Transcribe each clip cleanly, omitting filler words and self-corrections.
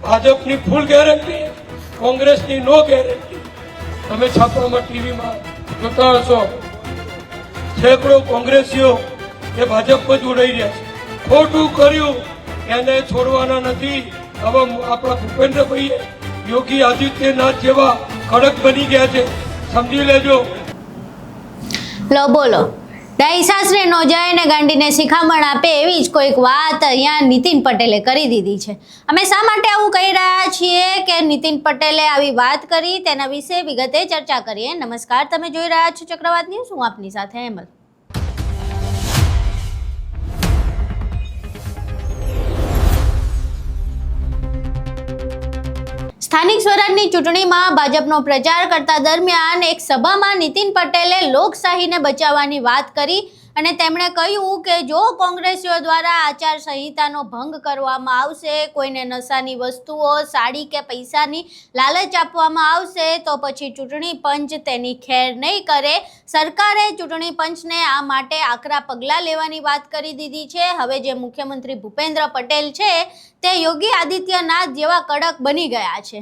ભાજપની full guarantee, કોંગ્રેસની no guarantee. તમે છાપામાં ટીવીમાં જોતા હશો, સેંકડો કોંગ્રેસીઓ એ ભાજપમાં જોડાઈ રહ્યા છે. ખોટું કર્યું એને છોડવાના નથી. હવે આપણા ભૂપેન્દ્રભાઈએ યોગી આદિત્યનાથ જેવા કડક બની ગયા છે, સમજી લેજો. લો બોલો, ડાયસાસને નો જાય ને ગાંડીને શિખામણ આપે એવી જ કોઈક વાત અહીંયા નીતિન પટેલે કરી દીધી છે. અમે શા માટે આવું કહી રહ્યા છીએ કે નીતિન પટેલે આવી વાત કરી તેના વિશે વિગતે ચર્ચા કરીએ. નમસ્કાર, તમે જોઈ રહ્યા છો ચક્રવાત ન્યૂઝ. હું આપની સાથે હેમલ. સ્થાનિક સ્વરાજની ચૂંટણીમાં ભાજપનો પ્રચાર કરતા દરમિયાન એક સભામાં નીતિન પટેલે લોકશાહીને બચાવવાની વાત કરી અને તેમણે કહ્યું કે જો કોંગ્રેસીઓ દ્વારા આચાર સંહિતાનો ભંગ કરવામાં આવશે, કોઈને નશાની વસ્તુઓ, સાડી કે પૈસાની લાલચ આપવામાં આવશે તો પછી ચૂંટણી પંચ તેની ખેર નહીં કરે. સરકારે ચૂંટણી પંચને આ માટે આકરા પગલાં લેવાની વાત કરી દીધી છે. હવે જે મુખ્યમંત્રી ભૂપેન્દ્ર પટેલ છે તે યોગી આદિત્યનાથ જેવા કડક બની ગયા છે.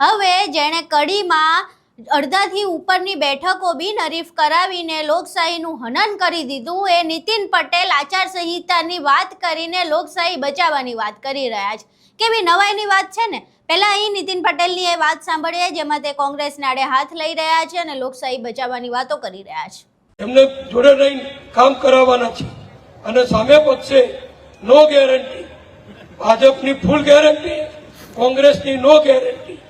હવે જેણે કડીમાં અડધાથી ઉપરની બેઠકો બિનહરીફ કરાવીને લોકશાહીનું હનન કરી દીધું, એ નીતિન પટેલ આચાર સંહિતાની વાત કરીને લોકશાહી બચાવવાની વાત કરી રહ્યા છે. કેવી નવાઈની વાત છે ને. પહેલા અહીં નીતિન પટેલની એ વાત સાંભળીએ જેમાં તે કોંગ્રેસને આડે હાથ લઈ રહ્યા છે અને લોકશાહી બચાવવાની વાતો કરી રહ્યા છે. એમને જોડે રહીને કામ કરાવવાના છે અને સામે પક્ષે નો ગેરંટી, ભાજપની ફૂલ ગેરંટી, કોંગ્રેસની નો ગેરંટી.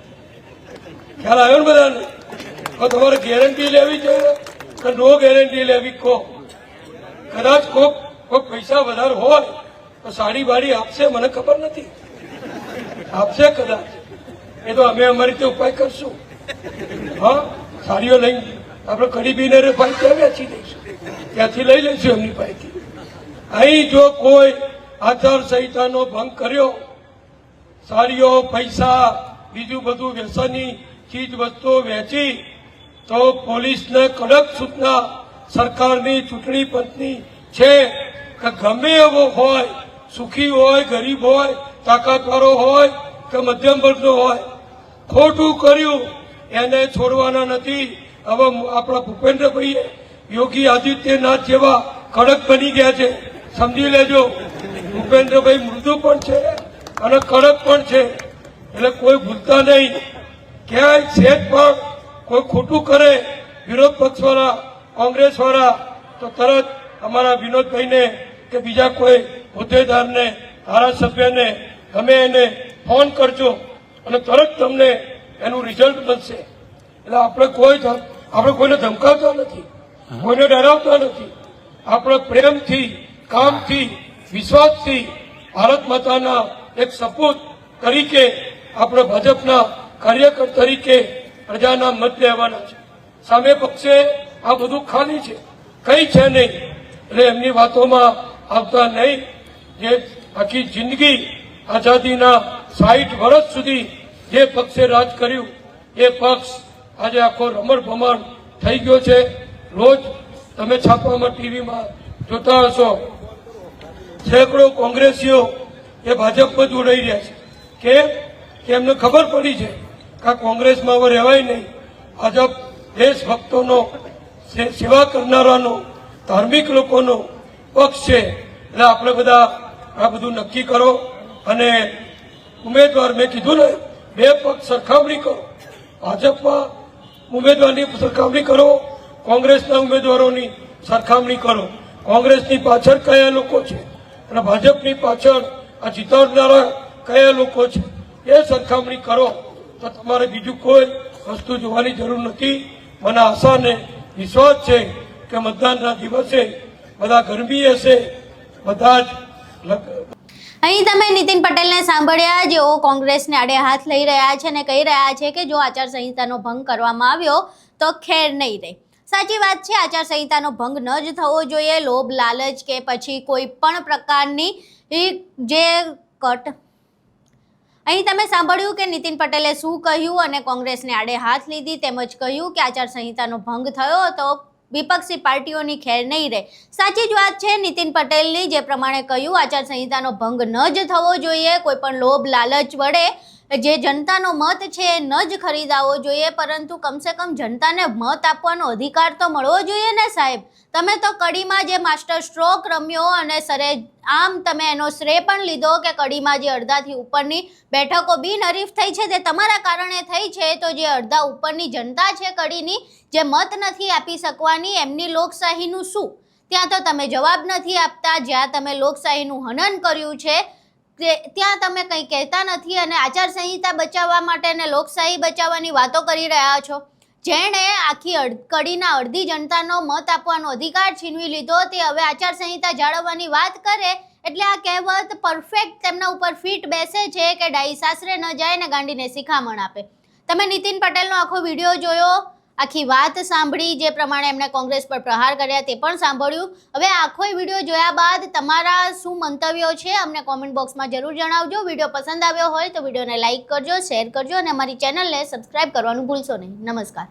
ખ્યાલ આવ્યો ને બધાને? તમારે ગેરંટી લેવી જોઈએ કે નો ગેરંટી લેવી કહો. કદાચ કોઈક પૈસા વધારે હોય તો સાડી બાડી આપશે, મને ખબર નથી, આપશે કદાચ. એ તો અમે અમારી રીતે ઉપાય કરશું. હા, સાડીઓ લઈને આપણે કડી બિનરે ભાઈ ત્યાં વેચી દઈશું, ત્યાંથી લઈ લઈશું એમની પાસેથી. અહીં જો કોઈ આચાર સંહિતાનો ભંગ કર્યો, સાડીઓ, પૈસા, બીજું બધું વ્યસની ચીજ વસ્તુઓ વેચી, તો પોલીસને કડક સૂચના સરકારની ચૂંટણી પંચની છે કે ગમે એવો હોય, સુખી હોય, ગરીબ હોય, તાકાતવાળો હોય કે મધ્યમ વર્ગનો હોય, ખોટું કર્યું એને છોડવાના નથી. હવે આપણા ભૂપેન્દ્રભાઈએ યોગી આદિત્યનાથ જેવા કડક બની ગયા છે, સમજી લેજો. ભૂપેન્દ્રભાઈ મૃદુ પણ છે અને કડક પણ છે, એટલે કોઈ ભૂલતા નહીં. ક્યાંય સેજ પણ કોઈ ખોટું કરે વિરોધ પક્ષવાળા, કોંગ્રેસવાળા, તો તરત અમારા વિનોદભાઈને કે બીજા કોઈ હોદ્દેદારને, ધારાસભ્યને, ગમે એને ફોન કરજો અને તરત તમને એનું રિઝલ્ટ મળશે. એટલે આપણે કોઈને ધમકાવતા નથી, કોઈને ડરાવતા નથી. આપણે પ્રેમથી, કામથી, વિશ્વાસથી ભારત માતાના એક સપૂત તરીકે, આપણે ભાજપના કાર્યકર તરીકે પ્રજાના મત લેવાના છે. સામે પક્ષે આ બધું ખાલી છે, કઈ છે નહીં, એટલે એમની વાતોમાં આવતા નહીં. જે આખી જિંદગી આઝાદીના 60 વર્ષ સુધી જે પક્ષે રાજ કર્યું એ પક્ષ આજે આખો રમણ થઈ ગયો છે. રોજ તમે છાપામાં ટીવીમાં જોતા હશો, સેંકડો કોંગ્રેસીઓ એ ભાજપમાં જોડાઈ રહ્યા છે. કે એમને ખબર પડી છે કે કોંગ્રેસમાં હવે રહેવાય નહીં. ભાજપ દેશભક્તોનો, સેવા કરનારાનો, ધાર્મિક લોકોનો પક્ષ છે. એટલે આપણે બધા આ બધું નક્કી કરો અને ઉમેદવાર, મેં કીધું ને, બે પક્ષ સરખામણી કરો. ભાજપમાં ઉમેદવારની સરખામણી કરો, કોંગ્રેસના ઉમેદવારોની સરખામણી કરો. કોંગ્રેસની પાછળ કયા લોકો છે અને ભાજપની પાછળ આ જીતાડનારા કયા લોકો છે એ સરખામણી કરો, તો તમારે બીજું કોઈ વસ્તુ જોવાની જરૂર નથી. મને આશા ને વિશ્વાસ છે કે મતદાનના દિવસે બધા ગરમી હશે, બધા જ. અહીં તમે નીતિન પટેલને સાંભળ્યા, જેઓ કોંગ્રેસને આડે હાથ લઈ રહ્યા છે અને કહી રહ્યા છે કે જો આચાર સંહિતાનો ભંગ કરવામાં આવ્યો તો ખેર નહીં રહે. સાચી વાત છે, આચાર સંહિતાનો ભંગ ન જ થવો જોઈએ. લોભ, લાલચ કે પછી કોઈ પણ પ્રકારની જે અહીં તમે સાંભળ્યું કે નીતિન પટેલે શું કહ્યું અને કોંગ્રેસને આડે હાથ લીધી, તેમજ કહ્યું કે આચાર સંહિતાનો ભંગ થયો તો વિપક્ષી પાર્ટીઓની ખેર નહીં રહે. સાચી જ વાત છે નીતિન પટેલની, જે પ્રમાણે કહ્યું આચાર સંહિતાનો ભંગ ન જ થવો જોઈએ. કોઈ પણ લોભ, લાલચ વડે જે જનતાનો મત છે એ ન જ ખરીદાવો જોઈએ, પરંતુ કમસે કમ જનતાને મત આપવાનો અધિકાર તો મળવો જોઈએ ને સાહેબ. તમે તો કડીમાં જે માસ્ટર સ્ટ્રોક રમ્યો અને સરે આમ તમે એનો શ્રેય પણ લીધો કે કડીમાં જે અડધાથી ઉપરની બેઠકો બિનહરીફ થઈ છે તે તમારા કારણે થઈ છે. તો જે અડધા ઉપરની જનતા છે કડીની, જે મત નથી આપી શકવાની, એમની લોકશાહીનું શું? ત્યાં તો તમે જવાબ નથી આપતા. જ્યાં તમે લોકશાહીનું હનન કર્યું છે ત્યાં તમે કંઈ કહેતા નથી અને આચારસંહિતા બચાવવા માટે અને લોકશાહી બચાવવાની વાતો કરી રહ્યા છો. જેણે આખી કડીના અડધી જનતાનો મત આપવાનો અધિકાર છીનવી લીધો તે હવે આચારસંહિતા જાળવવાની વાત કરે એટલે આ કહેવત પરફેક્ટ તેમના ઉપર ફિટ બેસે છે કે ડાઈ સાસરે ન જાય ને ગાંડીને શિખામણ આપે. તમે નીતિન પટેલનો આખો વિડીયો જોયો, આખી વાત સાંભળી, જે પ્રમાણે એમણે કોંગ્રેસ પર પ્રહાર કર્યા તે પણ સાંભળ્યું. હવે આખો વિડીયો જોયા બાદ તમારા શું મંતવ્યો છે અમને કોમેન્ટ બોક્સમાં જરૂર જણાવજો. વિડીયો પસંદ આવ્યો હોય તો વિડીયોને લાઇક કરજો, શેર કરજો અને અમારી ચેનલને સબસ્ક્રાઇબ કરવાનું ભૂલશો નહીં. નમસ્કાર.